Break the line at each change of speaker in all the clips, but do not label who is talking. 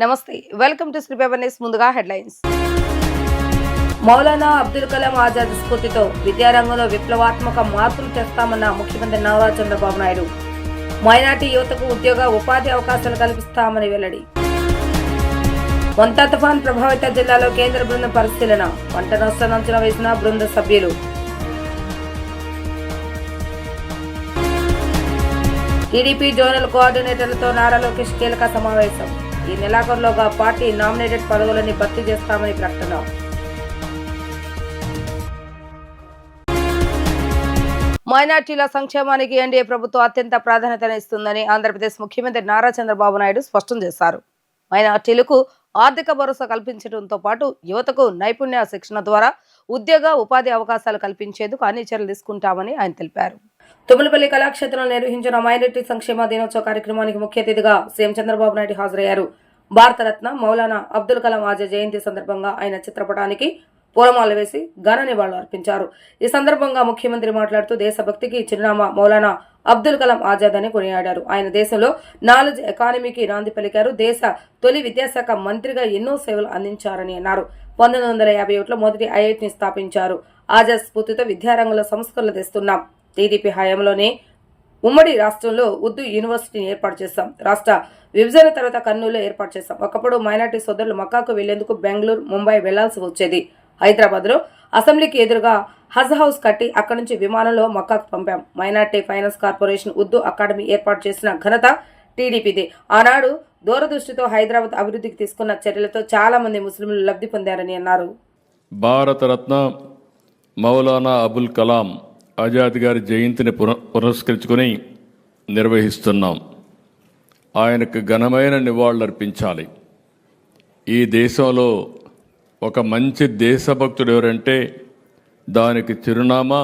నమస్తే, welcome to Sri paper news. ముందుగా headlines. Maulana Abdul Kalam Azad స్ఫూర్తితో విద్యారంగంలో విప్లవాత్మక మార్పులు తెస్తామన్న ముఖ్యమంత్రి నారా చంద్రబాబు నాయుడు. మైనార్టీ యువతకు ఉద్యోగ ఉపాధి అవకాశాలు కల్పిస్తామని వెల్లడి. వంతా తుఫాన్ ప్రభావిత జిల్లాలో కేంద్ర బృందం పరిశీలన. పంట నష్టాన్ని అంచనా వేసిన బృంద సభ్యులు. టీడీపీ జోనల్ కోఆర్డినేటర్లతో నారా లోకేష్ కీలక సమావేశం. ఈ నెలాఖరులోగా పార్టీ నామినేటెడ్ పదవులని భర్తీ చేస్తామని ప్రకటన. మైనార్టీల సంక్షేమానికి ఎన్డీఏ ప్రభుత్వం అత్యంత ప్రాధాన్యతనిస్తుందని ఆంధ్రప్రదేశ్ ముఖ్యమంత్రి నారా చంద్రబాబు నాయుడు స్పష్టం చేశారు. మైనార్టీలకు ఆర్థిక భరోసా కల్పించడంతో పాటు యువతకు నైపుణ్య శిక్షణ ద్వారా ఉద్యోగ ఉపాధి అవకాశాలు కల్పించేందుకు అన్ని చర్యలు తీసుకుంటామని ఆయన తెలిపారు. తుమ్మలపల్లి కళాక్షేత్రంలో నిర్వహించిన మైనార్టీ సంక్షేమ దినోత్సవ కార్యక్రమానికి ముఖ్య అతిథిగా సీఎం చంద్రబాబు నాయుడు హాజరయ్యారు. భారతరత్న మౌలానా అబ్దుల్ కలాం ఆజాద్ జయంతి సందర్భంగా ఆయన చిత్రపటానికి పూలమాల వేసి ఘన నివాళులు అర్పించారు. ఈ సందర్భంగా ముఖ్యమంత్రి మాట్లాడుతూ దేశభక్తికి చిరునామా మౌలానా అబ్దుల్ కలాం ఆజాద్ అని కొనియాడారు. ఆయన దేశంలో నాలెడ్జ్ ఎకానమీకి నాంది పలికారు. దేశ తొలి విద్యాశాఖ మంత్రిగా ఎన్నో సేవలు అందించారని అన్నారు. 1951లో మొదటి ఐఐటిని స్థాపించారు. ఆజాద్ స్ఫూర్తితో విద్యారంగంలో సంస్కరణలు తెస్తున్నాం. టీడీపీ హయాంలోనే ఉమ్మడి రాష్ట్రంలో ఉర్దూ యూనివర్సిటీని ఏర్పాటు చేశాం. రాష్ట్ర విభజన తర్వాత కర్నూలులో ఏర్పాటు చేశాం. ఒకప్పుడు మైనార్టీ సోదరులు మక్కాకు వెళ్లేందుకు బెంగళూరు, ముంబై వెళ్లాల్సి వచ్చేది. హైదరాబాద్ లో అసెంబ్లీకి ఎదురుగా హజ్ హౌస్ కట్టి అక్కడి నుంచి విమానంలో మక్కాకు పంపాం. Minority finance corporation Urdu academy ఏర్పాటు చేసిన ఘనత టీడీపీదే. ఆనాడు దూరదృష్టితో హైదరాబాద్ అభివృద్ధికి తీసుకున్న చర్యలతో చాలా మంది ముస్లింలు లబ్ధి పొందారని అన్నారు.
భారతరత్న మౌలానా అబుల్ కలాం ఆజాద్ గారి జయంతిని పురస్కరించుకుని నిర్వహిస్తున్నాం. ఆయనకు ఘనమైన నివాళులర్పించాలి. ఈ దేశంలో ఒక మంచి దేశభక్తుడు ఎవరంటే దానికి చిరునామా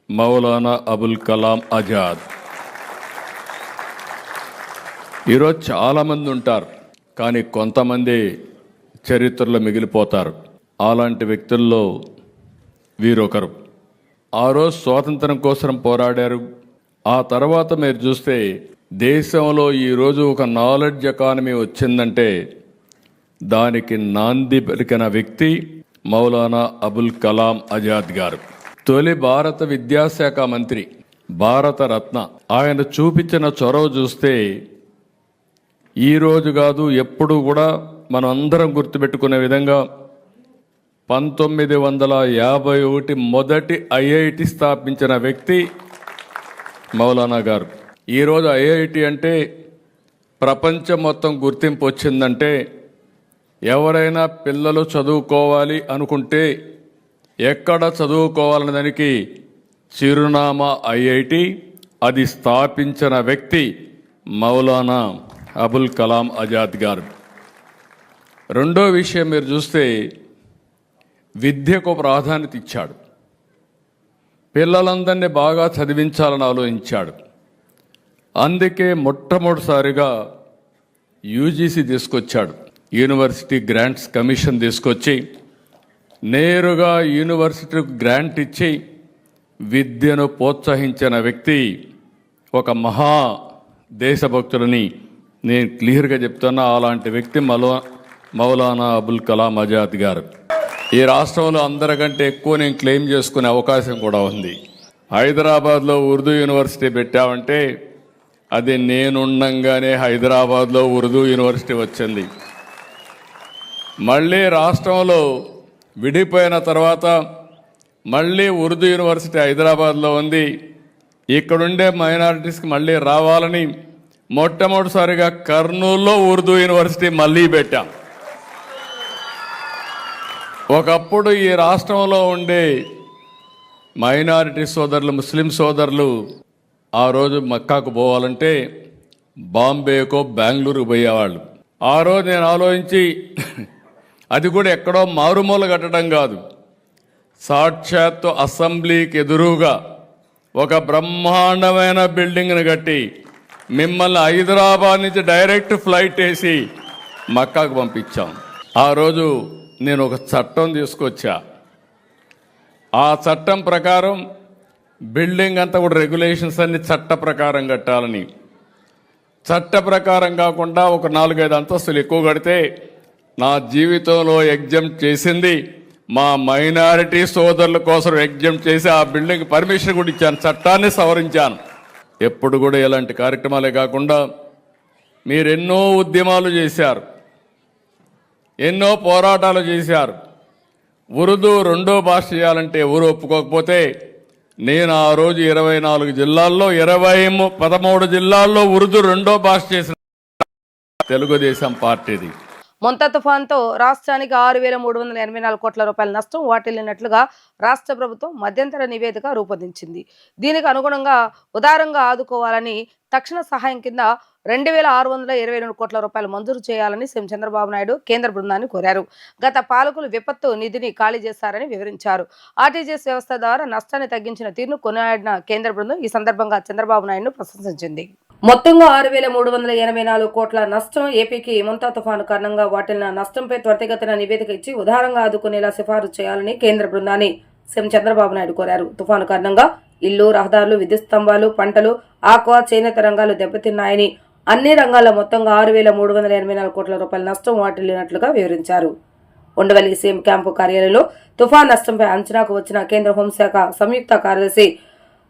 మౌలానా అబుల్ కలాం ఆజాద్. ఈరోజు చాలామంది ఉంటారు, కానీ కొంతమంది చరిత్రలో మిగిలిపోతారు. అలాంటి వ్యక్తుల్లో వీరొకరు. ఆ రోజు స్వాతంత్రం కోసం పోరాడారు. ఆ తర్వాత మీరు చూస్తే దేశంలో ఈరోజు ఒక నాలెడ్జ్ ఎకానమీ వచ్చిందంటే దానికి నాంది పలికిన వ్యక్తి మౌలానా అబుల్ కలాం ఆజాద్ గారు. తొలి భారత విద్యాశాఖ మంత్రి, భారత రత్న. ఆయన చూపించిన చొరవ చూస్తే ఈరోజు కాదు ఎప్పుడు కూడా మనం అందరం గుర్తుపెట్టుకునే విధంగా 1951 మొదటి ఐఐటి స్థాపించిన వ్యక్తి మౌలానా గారు. ఈరోజు ఐఐటి అంటే ప్రపంచం మొత్తం గుర్తింపు వచ్చిందంటే ఎవరైనా పిల్లలు చదువుకోవాలి అనుకుంటే ఎక్కడ చదువుకోవాలనే దానికి చిరునామా ఐఐటి. అది స్థాపించిన వ్యక్తి మౌలానా అబుల్ కలాం ఆజాద్ గారు. రెండో విషయం మీరు చూస్తే విద్యకు ప్రాధాన్యత ఇచ్చాడు. పిల్లలందరినీ బాగా చదివించాలని ఆలోచించాడు. అందుకే మొట్టమొదటిసారిగా యూజీసీ తీసుకొచ్చాడు. యూనివర్సిటీ గ్రాంట్స్ కమిషన్ తీసుకొచ్చి నేరుగా యూనివర్సిటీకి గ్రాంట్ ఇచ్చి విద్యను ప్రోత్సహించిన వ్యక్తి, ఒక మహా దేశభక్తులని నేను క్లియర్గా చెప్తున్నా. అలాంటి వ్యక్తి మౌలానా అబుల్ కలాం ఆజాద్ గారు. ఈ రాష్ట్రంలో అందరికంటే ఎక్కువ నేను క్లెయిమ్ చేసుకునే అవకాశం కూడా ఉంది. హైదరాబాద్లో ఉర్దూ యూనివర్సిటీ పెట్టామంటే అది నేనుండంగానే హైదరాబాద్లో ఉర్దూ యూనివర్సిటీ వచ్చింది. మళ్ళీ రాష్ట్రంలో విడిపోయిన తర్వాత మళ్ళీ ఉర్దూ యూనివర్సిటీ హైదరాబాద్లో ఉంది. ఇక్కడుండే మైనారిటీస్కి మళ్ళీ రావాలని మొట్టమొదటిసారిగా కర్నూలులో ఉర్దూ యూనివర్సిటీ మళ్ళీ పెట్టాం. ఒకప్పుడు ఈ రాష్ట్రంలో ఉండే మైనారిటీ సోదరులు, ముస్లిం సోదరులు ఆ రోజు మక్కాకు పోవాలంటే బాంబేకో బెంగళూరుకు పోయేవాళ్ళు. ఆ రోజు నేను ఆలోచించి అది కూడా ఎక్కడో మారుమూల కట్టడం కాదు, సాక్షాత్తు అసెంబ్లీకి ఎదురుగా ఒక బ్రహ్మాండమైన బిల్డింగ్ను కట్టి మిమ్మల్ని హైదరాబాద్ నుంచి డైరెక్ట్ ఫ్లైట్ వేసి మక్కాకు పంపించాం. ఆ రోజు నేను ఒక చట్టం తీసుకొచ్చా. ఆ చట్టం ప్రకారం బిల్డింగ్ అంతా కూడా రెగ్యులేషన్స్ అన్ని చట్ట ప్రకారం కట్టాలని. చట్ట ప్రకారం కాకుండా ఒక 4-5 అంతస్తులు ఎక్కువ కడితే నా జీవితంలో ఎగ్జామ్ చేసింది మా మైనారిటీ సోదరుల కోసం ఎగ్జామ్ చేసి ఆ బిల్డింగ్ పర్మిషన్ కూడా ఇచ్చాను, చట్టాన్ని సవరించాను. ఎప్పుడు కూడా ఇలాంటి కార్యక్రమాలే కాకుండా మీరు ఎన్నో ఉద్యమాలు చేశారు, ఎన్నో పోరాటాలు చేశారు. ఉర్దూ రెండో భాష చేయాలంటే ఎవరు ఒప్పుకోకపోతే నేను ఆ రోజు 24 జిల్లాల్లో 13 జిల్లాల్లో ఉర్దూ రెండో భాష చేసిన తెలుగుదేశం పార్టీది.
మొంతా తుఫాన్తో రాష్ట్రానికి 6,384 కోట్ల రూపాయల నష్టం వాటిల్లినట్లుగా రాష్ట్ర ప్రభుత్వం మధ్యంతర నివేదిక రూపొందించింది. దీనికి అనుగుణంగా ఉదారంగా ఆదుకోవాలని తక్షణ సహాయం కింద 2,622 కోట్ల రూపాయలు మంజూరు చేయాలని సీఎం చంద్రబాబు నాయుడు కేంద్ర బృందాన్ని కోరారు. గత పాలకులు విపత్తు నిధిని ఖాళీ చేశారని వివరించారు. ఆర్టీజీఎస్ వ్యవస్థ ద్వారా నష్టాన్ని తగ్గించిన తీరును కొనియాడిన కేంద్ర బృందం ఈ సందర్భంగా చంద్రబాబు నాయుడును ప్రశంసించింది. మొత్తంగా 6,384 కోట్ల నష్టం ఏపీకి మొంతా తుఫాను కారణంగా వాటిల్లిన నష్టంపై త్వరితగతిన నివేదిక ఇచ్చి ఉదారంగా ఆదుకునేలా సిఫారసు చేయాలని కేంద్ర బృందాన్ని సీఎం చంద్రబాబు నాయుడు కోరారు. తుఫాను కారణంగా ఇల్లు, రహదారులు, విద్యుత్ స్తంభాలు, పంటలు, ఆక్వా, చేనేత రంగాలు దెబ్బతిన్నాయని, అన్ని రంగాల్లో మొత్తంగా 6,384 కోట్ల రూపాయల నష్టం వాటిల్లినట్లుగా వివరించారు. ఉండవల్లి సీఎం క్యాంపు కార్యాలయంలో తుఫాన్ నష్టంపై అంచనాకు వచ్చిన కేంద్ర హోంశాఖ సంయుక్త కార్యదర్శి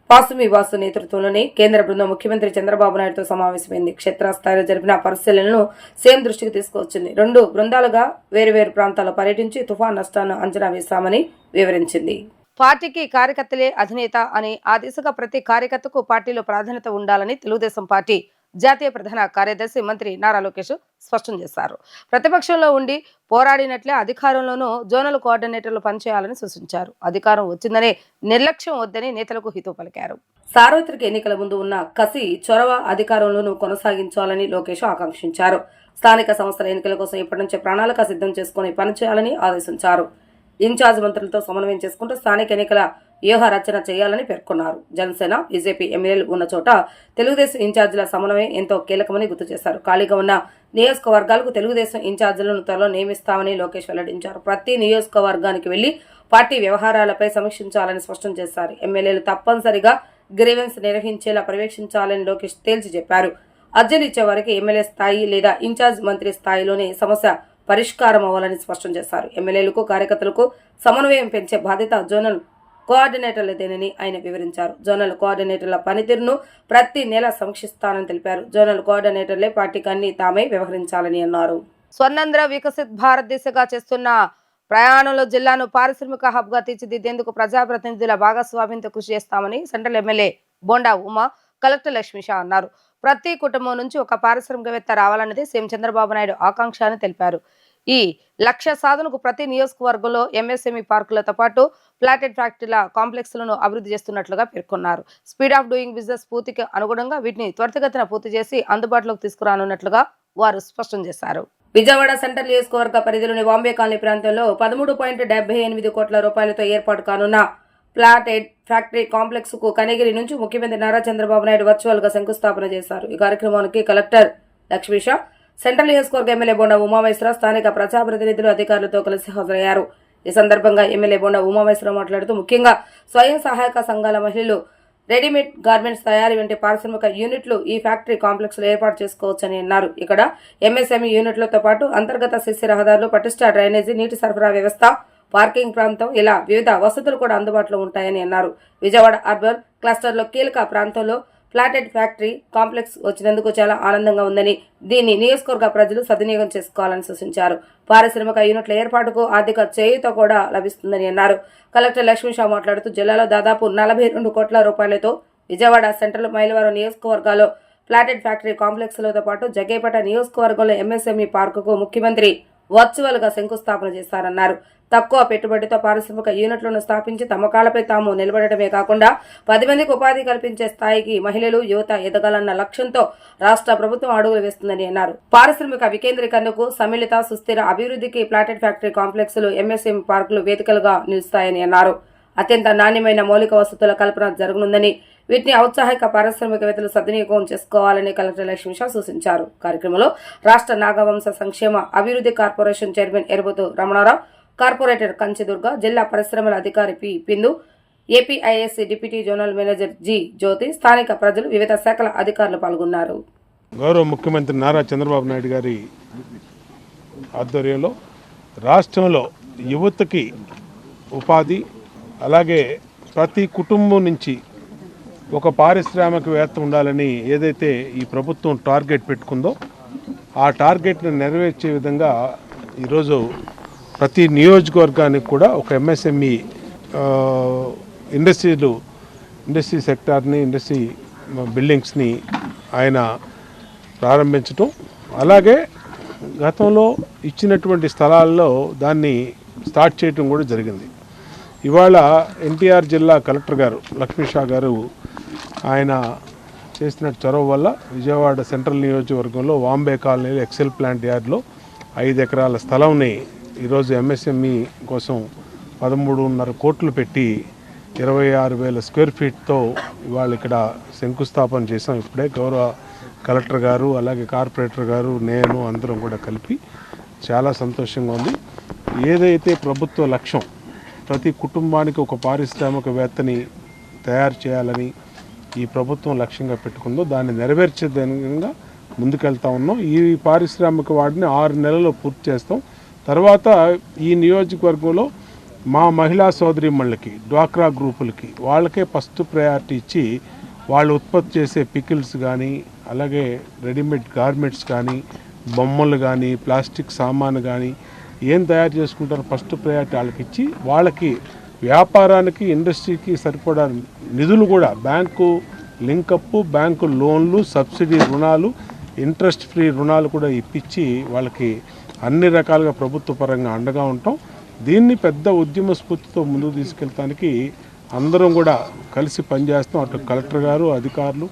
పాసుమి వాసు నేతృత్వంలోని కేంద్ర బృందం ముఖ్యమంత్రి చంద్రబాబు నాయుడుతో సమావేశమైంది. క్షేత్రస్థాయిలో జరిపిన పరిశీలనను సీఎం దృష్టికి తీసుకువచ్చింది. 2 బృందాలుగా వేరువేరు ప్రాంతాల్లో పర్యటించి తుఫాన్ నష్టాన్ని అంచనా వేశామని వివరించింది. పార్టీకి కార్యకర్తలే అధినేత అని, ఆ దిశగా ప్రతి కార్యకర్తకు పార్టీలో ప్రాధాన్యత ఉండాలని తెలుగుదేశం పార్టీ జాతీయ ప్రధాన కార్యదర్శి మంత్రి నారా లోకేష్ స్పష్టం చేశారు. ప్రతిపక్షంలో ఉండి పోరాడినట్లే అధికారంలోనూ జోనల్ కోఆర్డినేటర్లు పనిచేయాలని సూచించారు. అధికారం వచ్చిందనే నిర్లక్ష్యం వద్దని నేతలకు హితవు పలికారు. సార్వత్రిక ఎన్నికల ముందు ఉన్న కసి, చొరవ అధికారంలోనూ కొనసాగించాలని లోకేష్ ఆకాంక్షించారు. స్థానిక సంస్థల ఎన్నికల కోసం ఇప్పటి నుంచే ప్రణాళిక సిద్ధం చేసుకుని పనిచేయాలని ఆదేశించారు. ఇన్ఛార్జ్ మంత్రులతో సమన్వయం చేసుకుంటూ స్థానిక ఎన్నికల వ్యూహ రచన చేయాలని పేర్కొన్నారు. జనసేన, బీజేపీ ఎమ్మెల్యేలు ఉన్న చోట తెలుగుదేశం ఇన్ఛార్జీల సమన్వయం ఎంతో కీలకమని గుర్తు చేశారు. ఖాళీగా ఉన్న నియోజకవర్గాలకు తెలుగుదేశం ఇన్ఛార్జీలను త్వరలో నియమిస్తామని లోకేష్ వెల్లడించారు. ప్రతి నియోజకవర్గానికి వెళ్లి పార్టీ వ్యవహారాలపై సమీక్షించాలని స్పష్టం చేశారు. ఎమ్మెల్యేలు తప్పనిసరిగా గ్రీవెన్స్ నిర్వహించేలా పర్యవేక్షించాలని లోకేష్ తేల్చి చెప్పారు. అర్జీలు ఇచ్చే వారికి ఎమ్మెల్యే స్థాయి లేదా ఇన్ఛార్జ్ మంత్రి స్థాయిలోనే సమస్య పరిష్కారం అవ్వాలని స్పష్టం చేశారు. ఎమ్మెల్యేలకు, కార్యకర్తలకు సమన్వయం పెంచే బాధ్యత జోనల్ కోఆర్డినేటర్లదేనని ఆయన వివరించారు. జోనల్ కోఆర్డినేటర్ల పనితీరును ప్రతి నెల సమీక్షిస్తానని తెలిపారు. జోనల్ కోఆర్డినేటర్లే పార్టీకి అన్ని తామే వ్యవహరించాలని అన్నారు. స్వర్ణాంధ్ర వికసిత్ భారత్ దిశగా చేస్తున్న ప్రయాణంలో జిల్లాను పారిశ్రామిక హబ్ గా తీర్చిదిద్దేందుకు ప్రజాప్రతినిధుల భాగస్వామ్యంతో కృషి చేస్తామని central MLA bonda Uma collector Lakshmisha అన్నారు. ప్రతి కుటుంబం నుంచి ఒక పారిశ్రామికవేత్త రావాలన్నది సీఎం చంద్రబాబు నాయుడు ఆకాంక్ష అని తెలిపారు. ఈ లక్ష్య సాధనకు ప్రతి నియోజకవర్గంలో ఎంఎస్ఎంఈ పార్కులతో పాటు ప్లాటెడ్ ఫ్యాక్టరీల కాంప్లెక్స్లను అభివృద్ధి చేస్తున్నట్లుగా పేర్కొన్నారు. స్పీడ్ ఆఫ్ డూయింగ్ బిజినెస్ స్ఫూర్తికి అనుగుణంగా వీటిని త్వరితగతిన పూర్తి చేసి అందుబాటులోకి తీసుకురానున్నట్లుగా వారు స్పష్టం చేశారు. విజయవాడ సెంట్రల్ నియోజకవర్గ పరిధిలోని బాంబే కాలనీ ప్రాంతంలో 13.78 కోట్ల రూపాయలతో ఏర్పాటు కానున్న ప్లాటెడ్ ఫ్యాక్టరీ కాంప్లెక్స్ కు కనిగిరి నుంచి ముఖ్యమంత్రి నారా చంద్రబాబు నాయుడు వర్చువల్ గా శంకుస్థాపన చేశారు. ఈ కార్యక్రమానికి కలెక్టర్ లక్ష్మీషా, సెంట్రల్ నియోజకవర్గ ఎమ్మెల్యే బోండా ఉమామహేశ్వరరావు, స్థానిక ప్రజాప్రతినిధులు, అధికారులతో కలిసి హాజరయ్యారు. ఈ సందర్భంగా ఎమ్మెల్యే బోండా ఉమామహేశ్వరరావు మాట్లాడుతూ ముఖ్యంగా స్వయం సహాయక సంఘాల మహిళలు రెడీమేడ్ గార్మెంట్స్ తయారీ వంటి పారిశ్రామిక యూనిట్లు ఈ ఫ్యాక్టరీ కాంప్లెక్స్ లో ఏర్పాటు చేసుకోవచ్చని అన్నారు. ఇక్కడ ఎంఎస్ఎంఈ యూనిట్లతో పాటు అంతర్గత సిసి రహదారులు, పటిష్ట డ్రైనేజీ, నీటి సరఫరా వ్యవస్థ, పార్కింగ్ ప్రాంతం, ఇలా వివిధ వసతులు కూడా అందుబాటులో ఉంటాయని అన్నారు. విజయవాడ అర్బన్ క్లస్టర్ లో కీలక ప్రాంతంలో ప్లాటెడ్ ఫ్యాక్టరీ కాంప్లెక్స్ వచ్చినందుకు చాలా ఆనందంగా ఉందని, దీన్ని నియోజకవర్గ ప్రజలు సద్వినియోగం చేసుకోవాలని సూచించారు. పారిశ్రామిక యూనిట్ల ఏర్పాటుకు ఆర్థిక చేయూత కూడా లభిస్తుందని అన్నారు. కలెక్టర్ లక్ష్మీషా మాట్లాడుతూ జిల్లాలో దాదాపు 42 కోట్ల రూపాయలతో విజయవాడ సెంట్రల్, మైలవరం నియోజకవర్గాల్లో ప్లాటెడ్ ఫ్యాక్టరీ కాంప్లెక్స్లతో పాటు జగ్గైపేట నియోజకవర్గంలో ఎంఎస్ఎంఈ పార్కుకు ముఖ్యమంత్రి వర్చువల్ గా శంకుస్థాపన చేశారన్నారు. తక్కువ పెట్టుబడితో పారిశ్రామిక యూనిట్లను స్థాపించి తమ కాళ్లపై తాము నిలబడటమే కాకుండా 10 మందికి ఉపాధి కల్పించే స్థాయికి మహిళలు, యువత ఎదగాలన్న లక్ష్యంతో రాష్ట్ర ప్రభుత్వం అడుగులు వేస్తుందని అన్నారు. పారిశ్రామిక వికేంద్రీకరణకు, సమ్మిళిత సుస్థిర అభివృద్ధికి ప్లాటెడ్ ఫ్యాక్టరీ కాంప్లెక్స్లు, ఎంఎస్ఎంఈ పార్కులు వేదికలుగా నిలుస్తాయని అన్నారు. అత్యంత నాణ్యమైన మౌలిక వసతుల కల్పన జరగనుందని, వీటిని ఔత్సాహిక పారిశ్రామికవేత్తలు సద్వినియోగం చేసుకోవాలని కలెక్టర్ లక్ష్మీషా సూచించారు. కార్యక్రమంలో రాష్ట్ర నాగవంశ సంక్షేమ అభివృద్ధి corporation chairman Erubothu Ramanarao, corporator Kanchidurga, జిల్లా పరిశ్రమల అధికారి P Pindu, APISC deputy zonal manager G Jyothi, స్థానిక ప్రజలు, వివిధ శాఖల అధికారులు పాల్గొన్నారు.
గౌరవ ముఖ్యమంత్రి నారా చంద్రబాబు నాయుడు గారి ఆధ్వర్యంలో రాష్ట్రంలో యువతకి ఉపాధి, అలాగే ప్రతి కుటుంబం నుంచి ఒక పారిశ్రామికవేత్త ఉండాలని ఏదైతే ఈ ప్రభుత్వం టార్గెట్ పెట్టుకుందో ఆ టార్గెట్ని నెరవేర్చే విధంగా ఈరోజు ప్రతి నియోజకవర్గానికి కూడా ఒక ఎంఎస్ఎంఈ ఇండస్ట్రీ సెక్టార్ని, ఇండస్ట్రీ బిల్డింగ్స్ని ఆయన ప్రారంభించటం, అలాగే గతంలో ఇచ్చినటువంటి స్థలాల్లో దాన్ని స్టార్ట్ చేయటం కూడా జరిగింది. ఇవాళ ఎన్టీఆర్ జిల్లా కలెక్టర్ గారు లక్ష్మీషా గారు ఆయన చేసిన చొరవ వల్ల విజయవాడ సెంట్రల్ నియోజకవర్గంలో వాంబే కాలనీలో ఎక్సెల్ ప్లాంట్ యార్డ్లో 5 ఎకరాల స్థలంని ఈరోజు ఎంఎస్ఎంఈ కోసం 13.5 కోట్లు పెట్టి 26,000 స్క్వేర్ ఫీట్తో ఇవాళ ఇక్కడ శంకుస్థాపన చేసాం. ఇప్పుడే గౌరవ కలెక్టర్ గారు, అలాగే కార్పొరేటర్ గారు, నేను అందరం కూడా కలిపి చాలా సంతోషంగా ఉంది. ఏదైతే ప్రభుత్వ లక్ష్యం ప్రతి కుటుంబానికి ఒక పారిశ్రామికవేత్తని తయారు చేయాలని ఈ ప్రభుత్వం లక్ష్యంగా పెట్టుకుందో దాన్ని నెరవేర్చే విధంగా ముందుకెళ్తా ఉన్నాం. ఈ పారిశ్రామిక వాడిని 6 నెలల్లో పూర్తి చేస్తాం. తర్వాత ఈ నియోజకవర్గంలో మా మహిళా సోదరీమణులకి, డ్వాక్రా గ్రూపులకి వాళ్ళకే ఫస్ట్ ప్రయారిటీ ఇచ్చి వాళ్ళు ఉత్పత్తి చేసే పికిల్స్ కానీ, అలాగే రెడీమేడ్ గార్మెంట్స్ కానీ, బొమ్మలు కానీ, ప్లాస్టిక్ సామాను కానీ ఏం తయారు చేసుకుంటారో ఫస్ట్ ప్రయారిటీ వాళ్ళకి ఇచ్చి వాళ్ళకి వ్యాపారానికి, ఇండస్ట్రీకి సరిపడా నిధులు కూడా బ్యాంకు లింకప్, బ్యాంకు లోన్లు, సబ్సిడీ రుణాలు, ఇంట్రెస్ట్ ఫ్రీ రుణాలు కూడా ఇప్పించి వాళ్ళకి అన్ని రకాలుగా ప్రభుత్వ పరంగా అండగా ఉంటాం. దీన్ని పెద్ద ఉద్యమ స్ఫూర్తితో ముందుకు తీసుకెళ్ళడానికి అందరం కూడా కలిసి పనిచేస్తాం. అటు కలెక్టర్ గారు, అధికారులు,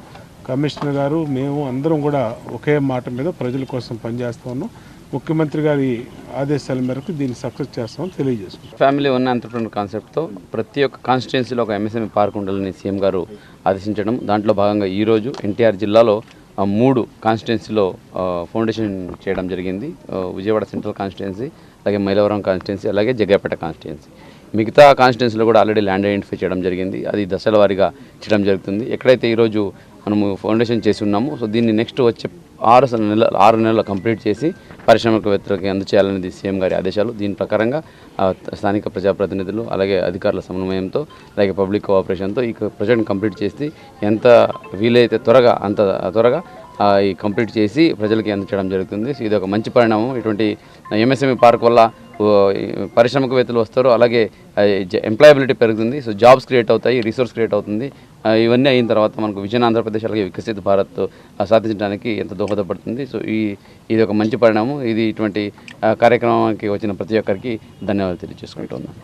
కమిషనర్ గారు, మేము అందరం కూడా ఒకే మాట మీద ప్రజల కోసం పనిచేస్తూ ఉన్నాం. ముఖ్యమంత్రి గారి ఆదేశాల మేరకు దీన్ని సక్సెస్ చేస్తామని తెలియజేసుకుంటాం.
ఫ్యామిలీ వన్ ఎంటర్ప్రెన్యూర్ కాన్సెప్ట్తో ప్రతి ఒక్క కాన్స్టిట్యున్సీలో ఒక ఎంఎస్ఎంఈ పార్క్ ఉండాలని సీఎం గారు ఆదేశించడం, దాంట్లో భాగంగా ఈరోజు ఎన్టీఆర్ జిల్లాలో 3 కాన్స్టిట్యున్సీలో ఫౌండేషన్ చేయడం జరిగింది. విజయవాడ సెంట్రల్ కాన్స్టిట్యున్సీ, అలాగే మైలవరం కాన్స్టిట్యున్సీ, అలాగే జగ్గైపేట కాన్స్టిట్యున్సీ. మిగతా కాన్స్టిట్యున్సీలో కూడా ఆల్రెడీ ల్యాండ్ ఐడెంటిఫై చేయడం జరిగింది. అది దశల వారీగా చేయడం జరుగుతుంది. ఎక్కడైతే ఈరోజు మనము ఫౌండేషన్ చేసి ఉన్నాము, సో దీన్ని నెక్స్ట్ వచ్చే 6 నెలలు కంప్లీట్ చేసి పారిశ్రామికవేత్తలకి అందచేయాలనేది సీఎం గారి ఆదేశాలు. దీని ప్రకారంగా స్థానిక ప్రజాప్రతినిధులు, అలాగే అధికారుల సమన్వయంతో, అలాగే పబ్లిక్ కోఆపరేషన్తో ఈ ప్రాజెక్ట్ని కంప్లీట్ చేసి ఎంత వీలైతే త్వరగా అంత త్వరగా ఈ కంప్లీట్ చేసి ప్రజలకి అందచేయడం జరుగుతుంది. సో ఇది ఒక మంచి పరిణామం. ఇటువంటి ఎంఎస్ఎంఈ పార్క్ వల్ల పారిశ్రామికవేత్తలు వస్తారు, అలాగే ఎంప్లాయబిలిటీ పెరుగుతుంది. సో జాబ్స్ క్రియేట్ అవుతాయి, రిసోర్స్ క్రియేట్ అవుతుంది. ఇవన్నీ అయిన తర్వాత మనకు విజయన్ ఆంధ్రప్రదేశ్, అలాగే వికసిత భారత్ సాధించడానికి ఎంత దోహదపడుతుంది. సో ఇది ఒక మంచి పరిణామం. ఇది ఇటువంటి కార్యక్రమానికి వచ్చిన ప్రతి ఒక్కరికి ధన్యవాదాలు తెలియజేసుకుంటున్నాను.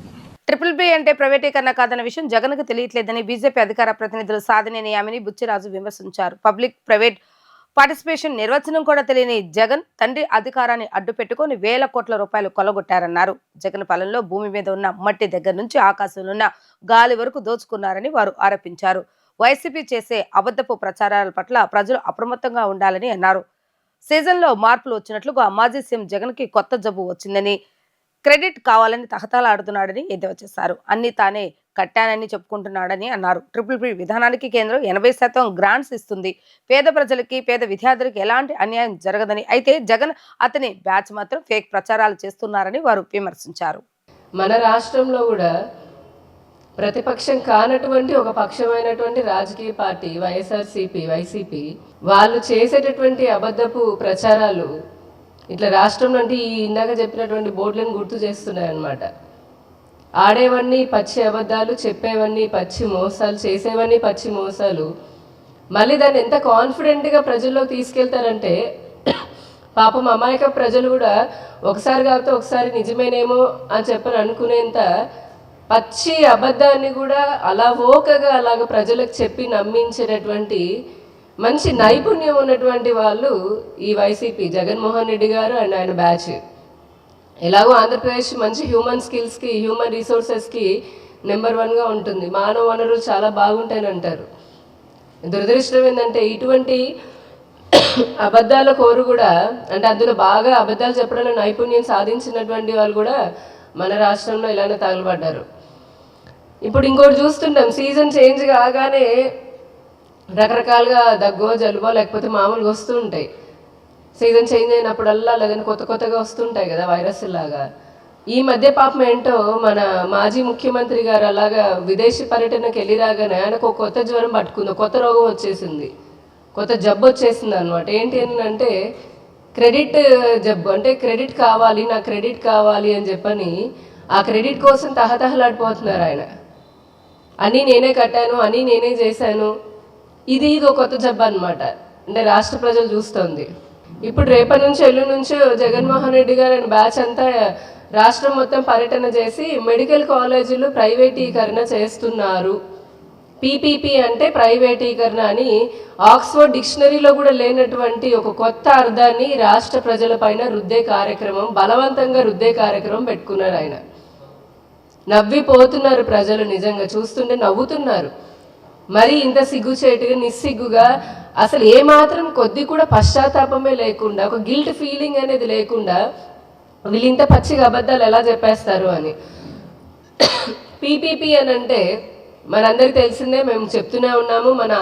BBB అంటే ప్రైవేటీకరణ కాదన్న విషయం జగన్కు తెలియట్లేదని బీజేపీ అధికార ప్రతినిధులు సాధినేని యామిని బుచ్చిరాజు విమర్శించారు. పబ్లిక్ ప్రైవేట్ పార్టిసిపేషన్ నిర్వచనం కూడా తెలియని జగన్ తండ్రి అధికారాన్ని అడ్డు పెట్టుకుని వేల కోట్ల రూపాయలు కొల్లగొట్టారన్నారు. జగన్ పాలనలో భూమి మీద ఉన్న మట్టి దగ్గర నుంచి ఆకాశంలో ఉన్న గాలి వరకు దోచుకున్నారని వారు ఆరోపించారు. వైసీపీ చేసే అబద్ధపు ప్రచారాల పట్ల ప్రజలు అప్రమత్తంగా ఉండాలని అన్నారు. సీజన్లో మార్పులు వచ్చినట్లుగా మాజీ సీఎం జగన్ కి కొత్త జబ్బు వచ్చిందని, క్రెడిట్ కావాలని తహతలాడుతున్నాడని ఎద్దేవా చేశారు. అన్ని తానే కట్టానని చెప్పుకుంటున్నాడని అన్నారు. BBB విధానానికి కేంద్రం 80% గ్రాంట్స్ ఇస్తుంది. పేద ప్రజలకి, పేద విద్యార్థులకి ఎలాంటి అన్యాయం జరగదని, అయితే జగన్ అతని బ్యాచ్ మాత్రం ఫేక్ ప్రచారాలు చేస్తున్నారని వారు విమర్శించారు.
మన రాష్ట్రంలో కూడా ప్రతిపక్షం కానటువంటి ఒక పక్షమైనటువంటి రాజకీయ పార్టీ వైసీపీ వాళ్ళు చేసేటటువంటి అబద్ధపు ప్రచారాలు ఇట్లా రాష్ట్రంలో అంటే ఈ ఇందాక చెప్పినటువంటి బోర్డులను గుర్తు చేస్తున్నాయి అన్నమాట. ఆడేవన్నీ పచ్చి అబద్ధాలు, చెప్పేవన్నీ పచ్చి మోసాలు, చేసేవన్నీ పచ్చి మోసాలు. మళ్ళీ దాన్ని ఎంత కాన్ఫిడెంట్గా ప్రజల్లోకి తీసుకెళ్తారంటే పాపం అమాయక ప్రజలు కూడా ఒకసారి కాకపోతే ఒకసారి నిజమేనేమో అని చెప్పని అనుకునేంత పచ్చి అబద్ధాన్ని కూడా అలా ఓకగా అలాగ ప్రజలకు చెప్పి నమ్మించేటటువంటి మంచి నైపుణ్యం ఉన్నటువంటి వాళ్ళు ఈ వైసీపీ, జగన్మోహన్ రెడ్డి గారు అండ్ ఆయన బ్యాచ్. ఎలాగో ఆంధ్రప్రదేశ్ మంచి హ్యూమన్ స్కిల్స్కి, హ్యూమన్ రిసోర్సెస్కి నెంబర్ 1గా ఉంటుంది. మానవ వనరులు చాలా బాగుంటాయని అంటారు. దురదృష్టం ఏంటంటే ఇటువంటి అబద్ధాల కోరు కూడా, అంటే అందులో బాగా అబద్ధాలు చెప్పడంలో నైపుణ్యం సాధించినటువంటి వాళ్ళు కూడా మన రాష్ట్రంలో ఇలానే తగలబడ్డారు. ఇప్పుడు ఇంకోటి చూస్తుంటాం, సీజన్ చేంజ్ కాగానే రకరకాలుగా దగ్గో జలుబో లేకపోతే మామూలుగా వస్తూ ఉంటాయి. సీజన్ చేంజ్ అయినప్పుడల్లా లేదని కొత్తగా వస్తుంటాయి కదా వైరస్ లాగా. ఈ మధ్య పాపం ఏంటో మన మాజీ ముఖ్యమంత్రి గారు అలాగా విదేశీ పర్యటనకు వెళ్ళి రాగానే ఆయనకు ఒక కొత్త జ్వరం పట్టుకుంది, కొత్త రోగం వచ్చేసింది, కొత్త జబ్బు వచ్చేసింది అనమాట. ఏంటి అని అంటే క్రెడిట్ జబ్బు. అంటే క్రెడిట్ కావాలి, నాకు క్రెడిట్ కావాలి అని చెప్పని ఆ క్రెడిట్ కోసం తహతహలాడిపోతున్నారు ఆయన. అన్నీ నేనే కట్టాను, అన్నీ నేనే చేశాను. ఇది ఒక కొత్త జబ్బు అనమాట. అంటే రాష్ట్ర ప్రజలు చూస్తుంది. ఇప్పుడు రేపటి నుంచి ఎల్లుండి నుంచి జగన్మోహన్ రెడ్డి గారు ఆయన బ్యాచ్ అంతా రాష్ట్రం మొత్తం పర్యటన చేసి మెడికల్ కాలేజీలు ప్రైవేటీకరణ చేస్తున్నారు. పీపీపీ అంటే ప్రైవేటీకరణ అని ఆక్స్ఫర్డ్ డిక్షనరీలో కూడా లేనటువంటి ఒక కొత్త అర్థాన్ని రాష్ట్ర ప్రజల పైన రుద్దే కార్యక్రమం, బలవంతంగా రుద్దే కార్యక్రమం పెట్టుకున్నారు ఆయన. నవ్విపోతున్నారు ప్రజలు, నిజంగా చూస్తుంటే నవ్వుతున్నారు. మరి ఇంత సిగ్గుచేటుగా నిస్సిగ్గుగా అసలు ఏమాత్రం కొద్ది కూడా పశ్చాత్తాపమే లేకుండా, ఒక గిల్ట్ ఫీలింగ్ అనేది లేకుండా వీళ్ళు ఇంత పచ్చిగా అబద్ధాలు ఎలా చెప్పేస్తారు అని. పీపీపీ అని అంటే మనందరికీ తెలిసిందే, మేము చెప్తూనే ఉన్నాము. మన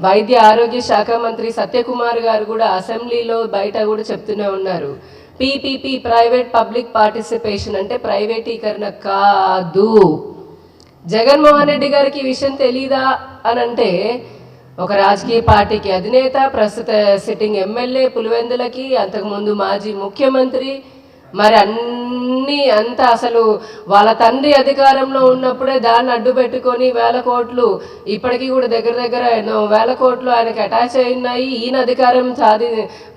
వైద్య ఆరోగ్య శాఖ మంత్రి సత్యకుమార్ గారు కూడా అసెంబ్లీలో బయట కూడా చెప్తూనే ఉన్నారు. పీపీపీ ప్రైవేట్ పబ్లిక్ పార్టిసిపేషన్ అంటే ప్రైవేటీకరణ కాదు. జగన్మోహన్ రెడ్డి గారికి ఈ విషయం తెలీదా అని అంటే, ఒక రాజకీయ పార్టీకి అధినేత, ప్రస్తుత సిట్టింగ్ ఎమ్మెల్యే పులివెందులకి, అంతకుముందు మాజీ ముఖ్యమంత్రి, మరి అంతా అసలు వాళ్ళ తండ్రి అధికారంలో ఉన్నప్పుడే దాన్ని అడ్డు పెట్టుకొని 1000 కోట్లు, ఇప్పటికీ కూడా దగ్గర ఎన్నో 1000 కోట్లు ఆయనకి అటాచ్ అయినాయి. ఈయన అధికారం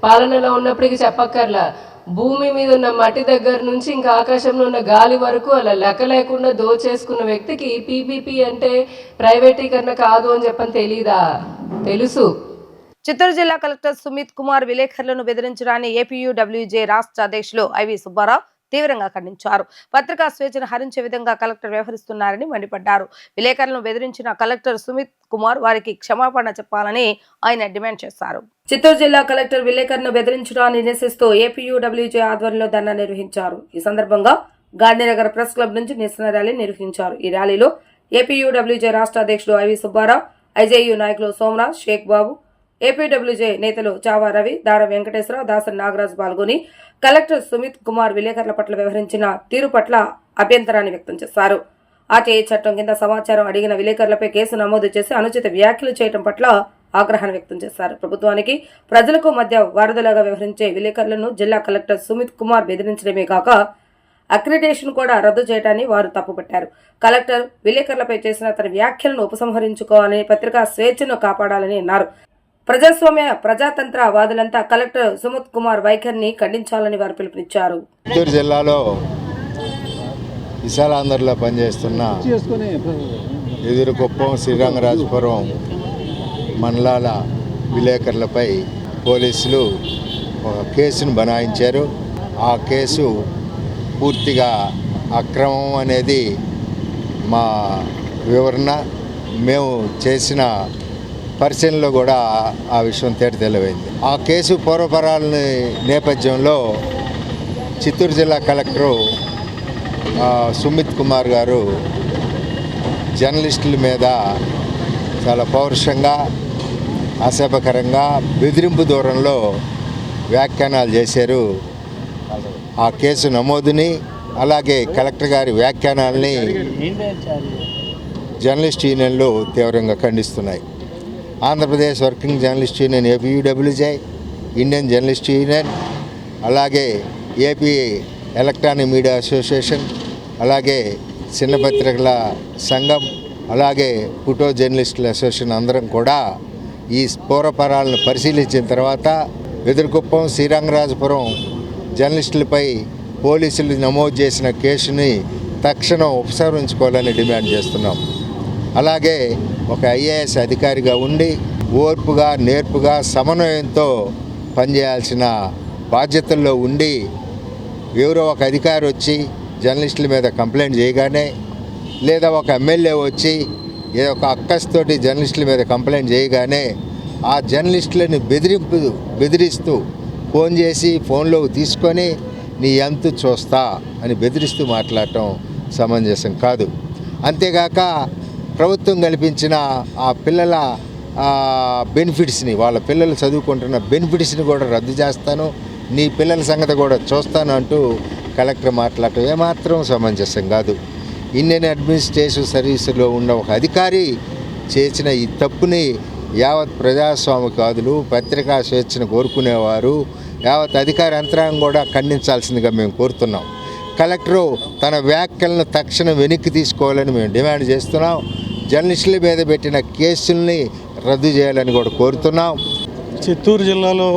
పాలనలో ఉన్నప్పటికీ చెప్పక్కర్లా, భూమి మీద ఉన్న మట్టి దగ్గర నుంచి ఇంకా ఆకాశంలో ఉన్న గాలి వరకు అలా లెక్క లేకుండా దోచేసుకున్న వ్యక్తికి పీపీపీ అంటే ప్రైవేటీకరణ కాదు అని చెప్పని తెలీదా? తెలుసు.
చిత్తూరు జిల్లా కలెక్టర్ సుమిత్ కుమార్ విలేకరులను బెదిరించడాన్ని ఏపీయూడబ్ల్యూజే రాష్ట్ర అధ్యక్షులు ఐవి సుబ్బారావు తీవ్రంగా ఖండించారు. పత్రికా స్వేచ్ఛను హరించే విధంగా కలెక్టర్ వ్యవహరిస్తున్నారని మండిపడ్డారు. విలేకరులను బెదిరించిన కలెక్టర్ సుమిత్ కుమార్ వారికి క్షమాపణ చెప్పాలని ఆయన డిమాండ్ చేశారు. చిత్తూరు జిల్లా కలెక్టర్ విలేకరులను బెదిరించడాన్ని నిరసిస్తూ ఏపీయూడబ్ల్యూజే ఆధ్వర్యంలో ధర్నా నిర్వహించారు. ఈ సందర్భంగా గాంధీనగర్ ప్రెస్ క్లబ్ నుంచి నిరసన ర్యాలీ నిర్వహించారు. ఈ ర్యాలీలో ఏపీయూడబ్ల్యూజే రాష్ట్ర అధ్యక్షుడు ఐవి సుబ్బారావు, ఐజేయు నాయకులు సోమరాజ్, షేక్ బాబు, ఏపీడబ్ల్యూజే నేతలు చావా రవి, దార వెంకటేశ్వరరావు, దాసరి నాగరాజు పాల్గొని కలెక్టర్ సుమిత్ కుమార్ విలేకరుల పట్ల వ్యవహరించిన తీరు పట్ల అభ్యంతరాన్ని వ్యక్తం చేశారు. ఆర్టీఐ చట్టం కింద సమాచారం అడిగిన విలేకరులపై కేసు నమోదు చేసి అనుచిత వ్యాఖ్యలు చేయడం పట్ల ఆగ్రహాన్ని వ్యక్తం చేశారు. ప్రభుత్వానికి ప్రజలకు మధ్య వారధులుగా వ్యవహరించే విలేకరులను జిల్లా కలెక్టర్ సుమిత్ కుమార్ బెదిరించడమే కాక అక్రిడేషన్ కూడా రద్దు చేయడాన్ని వారు తప్పుపట్టారు. కలెక్టర్ విలేకరులపై చేసిన తన వ్యాఖ్యలను ఉపసంహరించుకోవాలని, పత్రికా స్వేచ్ఛను కాపాడాలని అన్నారు. ప్రజాస్వామ్య ప్రజాతంత్ర వాదులంతా కలెక్టర్ సుమిత్ కుమార్ వైఖరిని ఖండించాలని వారు పిలుపునిచ్చారు.
చిత్తూరు జిల్లాలో విశాలాంధ్రలో పనిచేస్తున్న ఎదురుకుప్పం, శ్రీరంగరాజపురం మండలాల విలేకరులపై పోలీసులు ఒక కేసును బనాయించారు. ఆ కేసు పూర్తిగా అక్రమం అనేది మా వివరణ. మేము చేసిన పరిశీలనలో కూడా ఆ విషయం తేటతెల్లమైంది. ఆ కేసు పూర్వపరాల నేపథ్యంలో చిత్తూరు జిల్లా కలెక్టరు సుమిత్ కుమార్ గారు జర్నలిస్టుల మీద చాలా పౌరుషంగా, అసభ్యకరంగా, బెదిరింపు దూరంలో వ్యాఖ్యానాలు చేశారు. ఆ కేసు నమోదుని, అలాగే కలెక్టర్ గారి వ్యాఖ్యానాలని జర్నలిస్ట్ యూనియన్లు తీవ్రంగా ఖండిస్తున్నాయి. Andhra Pradesh working journalist union APUWJ, Indian journalist union, అలాగే ఏపీ ఎలక్ట్రానిక్ మీడియా అసోసియేషన్, అలాగే చిన్న పత్రికల సంఘం, అలాగే ఫోటో జర్నలిస్టుల అసోసియేషన్ అందరం కూడా ఈ పూర్వపరాలను పరిశీలించిన తర్వాత ఎదురుకుప్పం, శ్రీరంగరాజపురం జర్నలిస్టులపై పోలీసులు నమోదు చేసిన కేసుని తక్షణం ఉపసంహరించుకోవాలని డిమాండ్ చేస్తున్నాం. అలాగే ఒక ఐఏఎస్ అధికారిగా ఉండి ఓర్పుగా, నేర్పుగా, సమన్వయంతో పనిచేయాల్సిన బాధ్యతల్లో ఉండి ఎవరో ఒక అధికారి వచ్చి జర్నలిస్టుల మీద కంప్లైంట్ చేయగానే, లేదా ఒక ఎమ్మెల్యే వచ్చి ఏదో ఒక అక్కస్తోటి జర్నలిస్టుల మీద కంప్లైంట్ చేయగానే ఆ జర్నలిస్టులని బెదిరిస్తూ ఫోన్ చేసి ఫోన్లోకి తీసుకొని నీ ఎంత చూస్తా అని బెదిరిస్తూ మాట్లాడటం సమంజసం కాదు. అంతేగాక ప్రభుత్వం కల్పించిన ఆ పిల్లల బెనిఫిట్స్ని, వాళ్ళ పిల్లలు చదువుకుంటున్న బెనిఫిట్స్ని కూడా రద్దు చేస్తాను, నీ పిల్లల సంగతి కూడా చూస్తాను అంటూ కలెక్టర్ మాట్లాడటం ఏమాత్రం సమంజసం కాదు. ఇండియన్ అడ్మినిస్ట్రేటివ్ సర్వీసులో ఉన్న ఒక అధికారి చేసిన ఈ తప్పుని యావత్ ప్రజాస్వామికవాదులు, పత్రికా స్వేచ్ఛను కోరుకునేవారు, యావత్ అధికార యంత్రాంగం కూడా ఖండించాల్సిందిగా మేము కోరుతున్నాం. కలెక్టరు తన వ్యాఖ్యలను తక్షణం వెనక్కి తీసుకోవాలని మేము డిమాండ్ చేస్తున్నాం. జర్నలిస్టుల మీద పెట్టిన కేసుల్ని రద్దు చేయాలని కూడా కోరుతున్నాం.
చిత్తూరు జిల్లాలో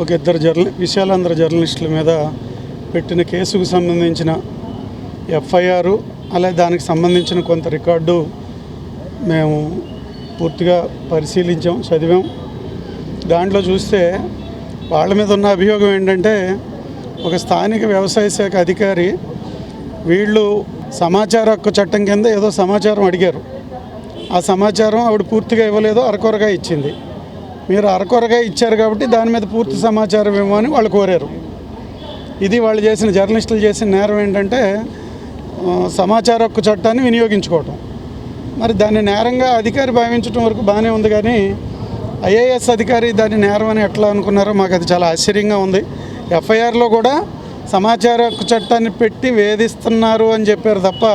ఒక ఇద్దరు విశాలాంధ్ర జర్నలిస్టుల మీద పెట్టిన కేసుకు సంబంధించిన ఎఫ్ఐఆర్, అలాగే దానికి సంబంధించిన కొంత రికార్డు మేము పూర్తిగా పరిశీలించాం, చదివాం. దాంట్లో చూస్తే వాళ్ళ మీద ఉన్న అభియోగం ఏంటంటే, ఒక స్థానిక వ్యవసాయ శాఖ అధికారి వీళ్ళు సమాచార హక్కు చట్టం కింద ఏదో సమాచారం అడిగారు. ఆ సమాచారం ఆవిడ పూర్తిగా ఇవ్వలేదు, అరకొరగా ఇచ్చింది. మీరు అరకొరగా ఇచ్చారు కాబట్టి దాని మీద పూర్తి సమాచారం ఇవ్వమని వాళ్ళు కోరారు. ఇది వాళ్ళు చేసిన, జర్నలిస్టులు చేసిన నేరం ఏంటంటే సమాచార హక్కు చట్టాన్ని వినియోగించుకోవటం. మరి దాన్ని నేరంగా అధికారి భావించడం వరకు బాగానే ఉంది, కానీ ఐఏఎస్ అధికారి దాన్ని నేరం అని ఎట్లా అనుకున్నారో మాకు అది చాలా ఆశ్చర్యంగా ఉంది. ఎఫ్ఐఆర్లో కూడా సమాచార హక్కు చట్టాన్ని పెట్టి వేధిస్తున్నారు అని చెప్పారు తప్ప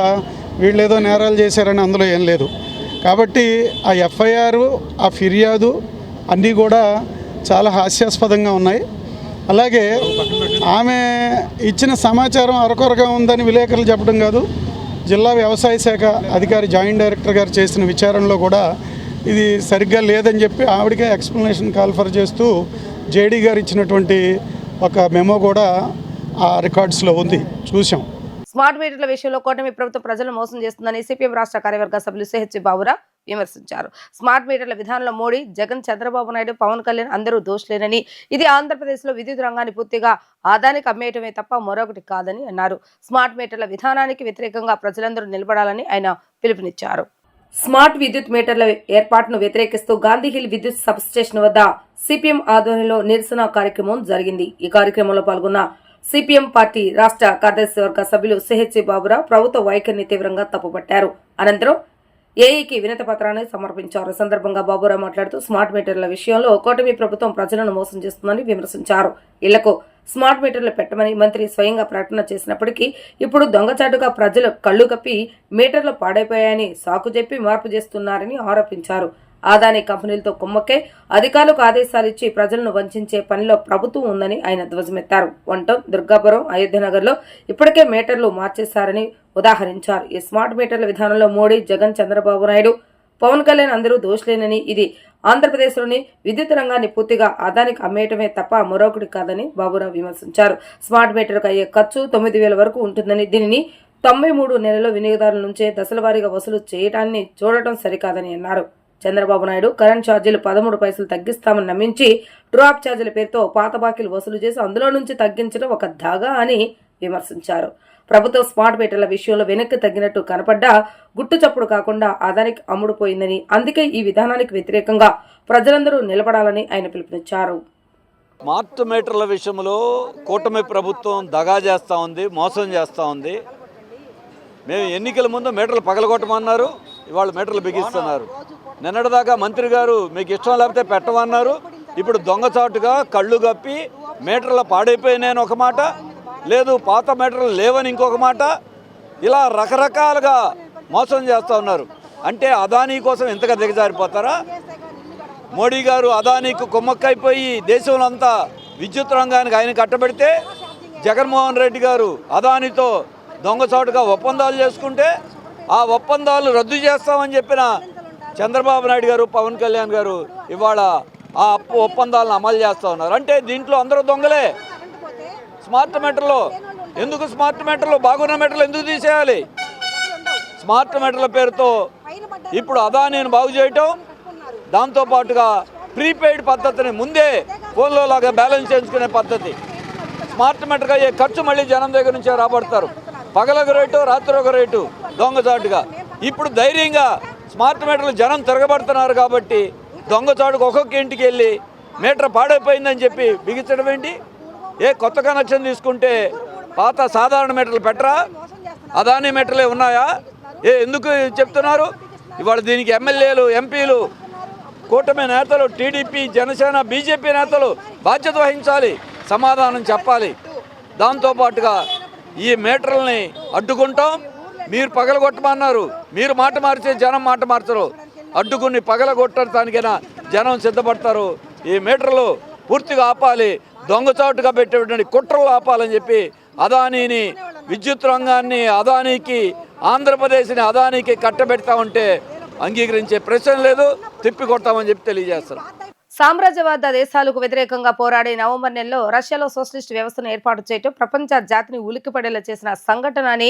వీళ్ళు ఏదో నేరాలు చేశారని అందులో ఏం లేదు. కాబట్టి ఆ ఎఫ్ఐఆర్, ఆ ఫిర్యాదు అన్నీ కూడా చాలా హాస్యాస్పదంగా ఉన్నాయి. అలాగే ఆమె ఇచ్చిన సమాచారం అరకొరగా ఉందని విలేకరులు చెప్పడం కాదు, జిల్లా వ్యవసాయ శాఖ అధికారి జాయింట్ డైరెక్టర్ గారు చేసిన విచారణలో కూడా ఇది సరిగ్గా లేదని చెప్పి ఆవిడకే ఎక్స్ప్లెనేషన్ కాల్ఫర్ చేస్తూ జేడీ గారు ఇచ్చినటువంటి ఒక మెమో కూడా ఆ రికార్డ్స్లో ఉంది, చూసాం.
స్మార్ట్ మీటర్ల విషయంలో కూటమి ప్రభుత్వం ప్రజలను మోసం చేస్తుందని సిపిఎం రాష్ట్ర కార్యవర్గ సభ్యులు సిహెచ్ బాబురావు విమర్శించారు. స్మార్ట్ మీటర్ల విధానంలో మోడీ, జగన్, చంద్రబాబు నాయుడు, పవన్ కళ్యాణ్ అందరూ దోషులేనని, ఇది ఆంధ్రప్రదేశ్లో విద్యుత్ రంగాన్ని పూర్తిగా ఆదానికి అమ్మేయటమే తప్ప మరొకటి కాదని అన్నారు. స్మార్ట్ మీటర్ల విధానానికి వ్యతిరేకంగా ప్రజలందరూ నిలబడాలని ఆయన పిలుపునిచ్చారు. స్మార్ట్ విద్యుత్ మీటర్ల ఏర్పాటును వ్యతిరేకిస్తూ గాంధీహిల్ విద్యుత్ సబ్ స్టేషన్ వద్ద సిపిఎం ఆధ్వర్యంలో నిరసన కార్యక్రమం జరిగింది. ఈ కార్యక్రమంలో పాల్గొన్న సిపిఎం పార్టీ రాష్ట్ర కార్యదర్శి వర్గ సభ్యులు సిహెచ్ బాబురావు ప్రభుత్వ వైఖరిని తీవ్రంగా తప్పుపట్టారు. అనంతరం ఏఈకి వినతి పత్రాన్ని సమర్పించారు. ఈ సందర్భంగా బాబురావు మాట్లాడుతూ స్మార్ట్ మీటర్ల విషయంలో కూటమి ప్రభుత్వం ప్రజలను మోసం చేస్తుందని విమర్శించారు. ఇళ్లకు స్మార్ట్ మీటర్లు పెట్టమని మంత్రి స్వయంగా ప్రకటన చేసినప్పటికీ ఇప్పుడు దొంగచాటుగా ప్రజలు కళ్లు కప్పి మీటర్లు పాడైపోయాయని సాకు చెప్పి మార్పు చేస్తున్నారని ఆరోపించారు. ఆదాని కంపెనీలతో కుమ్మక్కే అధికారులకు ఆదేశాలిచ్చి ప్రజలను వంచే పనిలో ప్రభుత్వం ఉందని ఆయన ధ్వజమెత్తారు. వంటం, దుర్గాపురం, అయోధ్యనగర్లో ఇప్పటికే మీటర్లు మార్చేశారని ఉదాహరించారు. ఈ స్మార్ట్ మీటర్ల విధానంలో మోడీ, జగన్, చంద్రబాబు నాయుడు, పవన్ కళ్యాణ్ అందరూ దోషులేనని, ఇది ఆంధ్రప్రదేశ్లోని విద్యుత్ రంగాన్ని పూర్తిగా ఆదానికి అమ్మేయటమే తప్ప మరొకటి కాదని బాబురావు విమర్శించారు. స్మార్ట్ మీటర్కు అయ్యే ఖర్చు 9,000 వరకు ఉంటుందని, దీనిని 93 నెలల్లో వినియోగదారుల నుంచే దశలవారీగా వసూలు చేయడాన్ని చూడటం సరికాదని అన్నారు. చంద్రబాబు నాయుడు కరెంట్ ఛార్జీలు 13 పైసలు తగ్గిస్తామని నమ్మించి డ్రాప్ ఛార్జీల పేరుతో పాత బాకీలు వసూలు చేసి అందులో నుంచి తగ్గించడం ఒక దాగా అని విమర్శించారు. ప్రభుత్వం స్మార్ట్ మీటర్ల విషయంలో వెనక్కి తగ్గినట్టు కనపడ్డా గుట్టు చప్పుడు కాకుండా ఆదానికి అమ్ముడుపోయిందని, అందుకే ఈ విధానానికి వ్యతిరేకంగా ప్రజలందరూ నిలబడాలని ఆయన పిలుపునిచ్చారు.
స్మార్ట్ మీటర్ల విషయంలో కూటమి ప్రభుత్వం దగా చేస్తూ ఉంది, మోసం చేస్తూ ఉంది. మేము ఎన్నికల ముందు మీటర్లు పగలగొట్టమన్నారు, ఇవాళ మీటర్లు బిగిస్తున్నారు. నిన్నటిదాకా మంత్రి గారు మీకు ఇష్టం లేకపోతే పెట్టమన్నారు, ఇప్పుడు దొంగచాటుగా కళ్ళు కప్పి మీటర్లు పాడైపోయినాయని ఒక మాట, లేదు పాత మీటర్లు లేవని ఇంకొక మాట, ఇలా రకరకాలుగా మోసం చేస్తూ ఉన్నారు. అంటే అదానీ కోసం ఎంతగా దిగజారిపోతారా? మోడీ గారు అదానీకి కుమ్మక్కైపోయి దేశంలో అంతా విద్యుత్ రంగానికి ఆయన కట్టబెడితే, జగన్మోహన్ రెడ్డి గారు అదానీతో దొంగచాటుగా ఒప్పందాలు చేసుకుంటే ఆ ఒప్పందాలు రద్దు చేస్తామని చెప్పిన చంద్రబాబు నాయుడు గారు, పవన్ కళ్యాణ్ గారు ఇవాళ ఆ ఒప్పందాలను అమలు చేస్తూ ఉన్నారు. అంటే దీంట్లో అందరూ దొంగలే. స్మార్ట్ మీటర్లు ఎందుకు, స్మార్ట్ మీటర్లు బాగున్న మీటర్లు ఎందుకు తీసేయాలి? స్మార్ట్ మీటర్ల పేరుతో ఇప్పుడు అదానీని బాగు చేయటం, దాంతోపాటుగా ప్రీపెయిడ్ పద్ధతిని ముందే ఫోన్లో లాగా బ్యాలెన్స్ చేయించుకునే పద్ధతి. స్మార్ట్ మీటర్గా అయ్యే ఖర్చు మళ్ళీ జనం దగ్గర నుంచే రాబడతారు. పగలొక రేటు, రాత్రి ఒక రేటు దొంగచాటుగా. ఇప్పుడు ధైర్యంగా స్మార్ట్ మీటర్లు జనం తిరగబడుతున్నారు కాబట్టి దొంగచాటుకు ఒక్కొక్క ఇంటికి వెళ్ళి మీటర్ పాడైపోయిందని చెప్పి బిగించడం ఏంటి? కొత్త కనెక్షన్ తీసుకుంటే పాత సాధారణ మీటర్లు పెట్టరా? అదానీ మీటర్లే ఉన్నాయా? ఎందుకు చెప్తున్నారు? ఇవాళ దీనికి ఎమ్మెల్యేలు, ఎంపీలు కూటమి నేతలు, టీడీపీ, జనసేన, బీజేపీ నేతలు బాధ్యత వహించాలి, సమాధానం చెప్పాలి. దాంతోపాటుగా ఈ మీటర్లని అడ్డుకుంటాం. మీరు పగలగొట్టమన్నారు, మీరు మాట మార్చే జనం మాట మార్చరు. అడ్డుకుని పగలగొట్టడానికైనా జనం సిద్ధపడతారు. ఈ మీటర్లు పూర్తిగా ఆపాలి, దొంగచాటుగా పెట్టేటువంటి కుట్రలు ఆపాలని చెప్పి అదానీని, విద్యుత్ రంగాన్ని అదానీకి, ఆంధ్రప్రదేశ్ని అదానీకి కట్టబెడతామంటే అంగీకరించే ప్రశ్న లేదు, తిప్పికొడతామని చెప్పి తెలియజేస్తారు.
సామ్రాజ్యవాద దేశాలకు వ్యతిరేకంగా పోరాడే నవంబర్ నెలలో రష్యాలో సోషలిస్ట్ వ్యవస్థను ఏర్పాటు చేయడం ప్రపంచ జాతిని ఉలిక్కిపడేలా చేసిన సంఘటన అని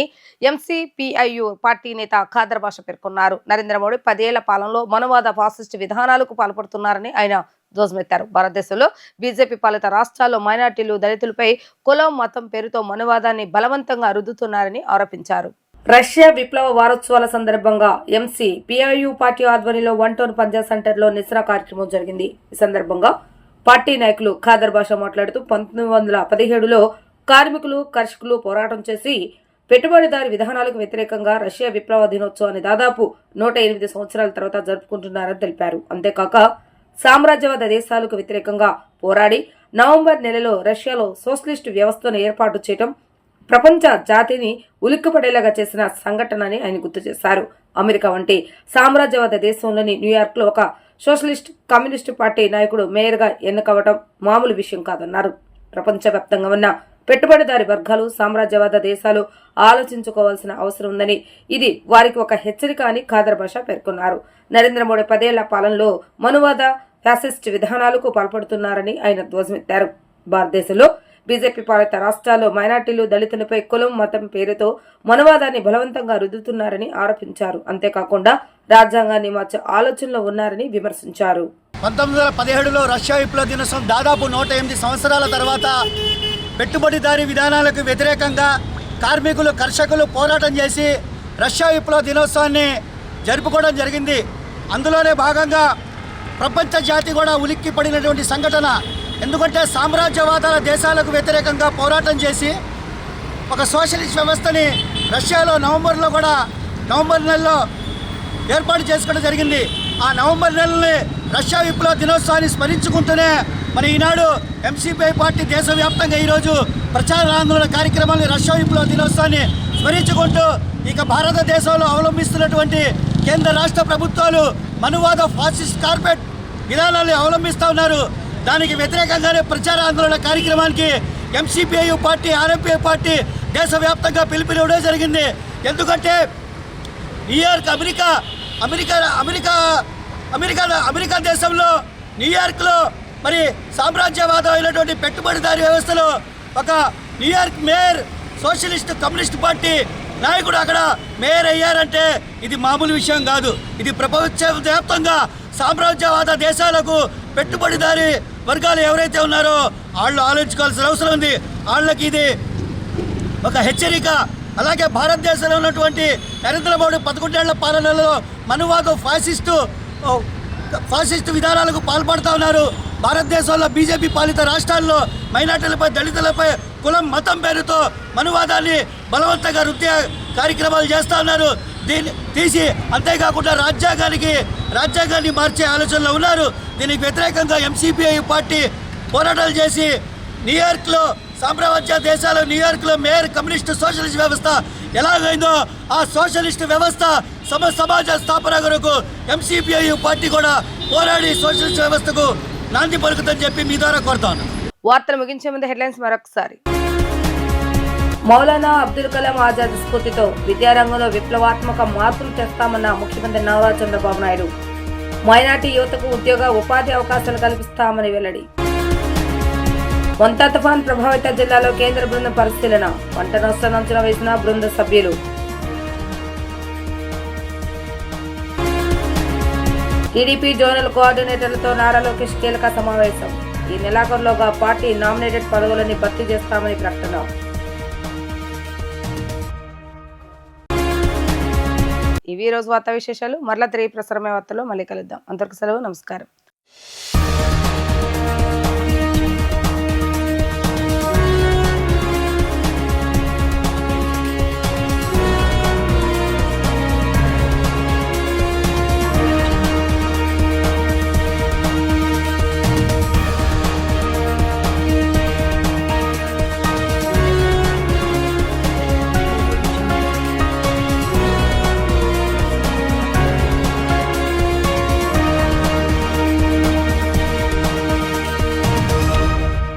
ఎంసీపీఐయు పార్టీ నేత ఖాదర్ బాషా పేర్కొన్నారు. నరేంద్ర మోడీ 10 ఏళ్ల పాలనలో మనువాద ఫాసిస్ట్ విధానాలకు పాల్పడుతున్నారని ఆయన ధ్వజమెత్తారు. భారతదేశంలో బీజేపీ పాలిత రాష్ట్రాల్లో మైనార్టీలు, దళితులపై కులం, మతం పేరుతో మనువాదాన్ని బలవంతంగా రుద్దుతున్నారని ఆరోపించారు. రష్యా విప్లవ వారోత్సవాల సందర్భంగా ఎంసీపీఐయు పార్టీ ఆధ్వర్యంలో 1 టౌన్ పంజాబ్ సెంటర్లో నిరసన కార్యక్రమం జరిగింది. ఈ సందర్భంగా పార్టీ నాయకులు ఖాదర్ బాషా మాట్లాడుతూ 1917లో కార్మికులు, కర్షకులు పోరాటం చేసి పెట్టుబడిదారి విధానాలకు వ్యతిరేకంగా రష్యా విప్లవ దినోత్సవాన్ని దాదాపు 108 సంవత్సరాల తర్వాత జరుపుకుంటున్నారని తెలిపారు. అంతేకాక సామ్రాజ్యవాద దేశాలకు వ్యతిరేకంగా పోరాడి నవంబర్ నెలలో రష్యాలో సోషలిస్టు వ్యవస్థను ఏర్పాటు చేయడం ప్రపంచ జాతిని ఉలిక్కిపడేలాగా చేసిన సంఘటనని ఆయన గుర్తు చేశారు. అమెరికా వంటి సామ్రాజ్యవాద దేశంలోని న్యూయార్క్ లో ఒక సోషలిస్ట్ కమ్యూనిస్టు పార్టీ నాయకుడు మేయర్గా ఎన్నికవడం మామూలు విషయం కాదన్నారు. ప్రపంచవ్యాప్తంగా ఉన్న పెట్టుబడిదారి వర్గాలు, సామ్రాజ్యవాద దేశాలు ఆలోచించుకోవాల్సిన అవసరం ఉందని, ఇది వారికి ఒక హెచ్చరిక అని ఖాదర్ బాషా పేర్కొన్నారు. నరేంద్ర మోడీ 10 ఏళ్ల పాలనలో మనువాద ఫ్యాసిస్ట్ విధానాలకు పాల్పడుతున్నారని ఆయన ధ్వజమెత్తారు. భారతదేశంలో బీజేపీ పాలిత రాష్ట్రాల్లో మైనార్టీలు, దళితులపై కులం, మతం పేరుతో మనువాదాన్ని బలవంతంగా రుద్దుతున్నారని ఆరోపించారు. అంతేకాకుండా రాజ్యాంగాన్ని మార్చే ఆలోచనలో ఉన్నారని విమర్శించారు.
1917లో రష్యా విప్లవ దినోత్సవం దాదాపు 108 సంవత్సరాల తర్వాత పెట్టుబడిదారీ విధానాలకు వ్యతిరేకంగా కార్మికులు, కర్షకులు పోరాటం చేసి రష్యా విప్లవ దినోత్సవాన్ని జరుపుకోవడం జరిగింది. అందులోనే భాగంగా ప్రపంచ జాతి కూడా ఉలిక్కి పడినటువంటి సంఘటన. ఎందుకంటే సామ్రాజ్యవాదాల దేశాలకు వ్యతిరేకంగా పోరాటం చేసి ఒక సోషలిస్ట్ వ్యవస్థని రష్యాలో నవంబర్ నెలలో ఏర్పాటు చేసుకోవడం జరిగింది. ఆ నవంబర్ నెలని రష్యా విప్లవ దినోత్సవాన్ని స్మరించుకుంటూనే మన ఈనాడు ఎంసీపీఐ పార్టీ దేశవ్యాప్తంగా ఈరోజు ప్రచార ఆందోళన కార్యక్రమాన్ని రష్యా విప్లవ దినోత్సవాన్ని స్మరించుకుంటూ ఇక భారతదేశంలో అవలంబిస్తున్నటువంటి కేంద్ర రాష్ట్ర ప్రభుత్వాలు మనువాద ఫాసిస్ట్ కార్పొరేట్ విధానాన్ని అవలంబిస్తూ ఉన్నారు. దానికి వ్యతిరేకంగానే ప్రచార ఆందోళన కార్యక్రమానికి ఎంసీపీఐయు పార్టీ, ఆర్ఎంపీఐ పార్టీ దేశవ్యాప్తంగా పిలుపునివ్వడం జరిగింది. ఎందుకంటే న్యూయార్క్ అమెరికా దేశంలో న్యూయార్క్లో మరి సామ్రాజ్యవాదం అయినటువంటి పెట్టుబడిదారీ వ్యవస్థలో ఒక New York mayor socialist communist party నాయకుడు అక్కడ మేయర్ అయ్యారంటే ఇది మామూలు విషయం కాదు. ఇది ప్రపంచవ్యాప్తంగా సామ్రాజ్యవాద దేశాలకు పెట్టుబడిదారీ వర్గాలు ఎవరైతే ఉన్నారో వాళ్ళు ఆలోచించుకోవాల్సిన అవసరం ఉంది. వాళ్ళకి ఇది ఒక హెచ్చరిక. అలాగే భారతదేశంలో ఉన్నటువంటి నరేంద్ర మోడీ 11 ఏళ్ల పాలనలో మనువాద ఫాసిస్టు విధానాలకు పాల్పడుతూ ఉన్నారు. భారతదేశంలో బీజేపీ పాలిత రాష్ట్రాల్లో మైనార్టీలపై, దళితులపై కులం, మతం పేరుతో మనువాదాన్ని బలవంతంగా రుద్దే కార్యక్రమాలు చేస్తూ ఉన్నారు. దీన్ని తీసి అంతేకాకుండా రాజ్యాంగాన్ని మార్చే ఆలోచనలో ఉన్నారు. దీనికి వ్యతిరేకంగా ఎంసీపీఐ పార్టీ పోరాటాలు చేసి న్యూయార్క్లో సామ్రాజ్య దేశాల న్యూయార్క్లో మేయర్ కమ్యూనిస్ట్ సోషలిస్ట్ వ్యవస్థ ఎలాగైందో ఆ సోషలిస్ట్ వ్యవస్థ సమాజ స్థాపన కొరకు ఎంసీపీఐ పార్టీ కూడా పోరాడి సోషలిస్ట్ వ్యవస్థకు నాంది పలుకుతుందని చెప్పి మీ ద్వారా కోరుతాను.
వార్తలు ముగించే ముందు హెడ్లైన్స్ మరొకసారి. మౌలానా అబ్దుల్ కలాం ఆజాద్ స్ఫూర్తితో విద్యారంగంలో విప్లవాత్మక మార్పులు తెస్తామన్న ముఖ్యమంత్రి నారా చంద్రబాబు నాయుడు. మైనార్టీ యువతకు ఉద్యోగ, ఉపాధి అవకాశాలు కల్పిస్తామని వెల్లడి. మొంతా తుఫాన్ ప్రభావిత జిల్లాలో కేంద్ర బృందం పరిశీలన. పంట నష్టాన్ని అంచనా వేసిన బృంద సభ్యులు. టీడీపీ జోనల్ కోఆర్డినేటర్లతో నారా లోకేష్ కీలక సమావేశం. ఈ నెలాఖరులోగా పార్టీ నామినేటెడ్ పదవులని భర్తీ చేస్తామని ప్రకటన. ఇవి రోజు వార్తా విశేషాలు. మరలా 3 ప్రసారమే వార్తలో మళ్ళీ కలుద్దాం. అంతవరకు సెలవు. నమస్కారం.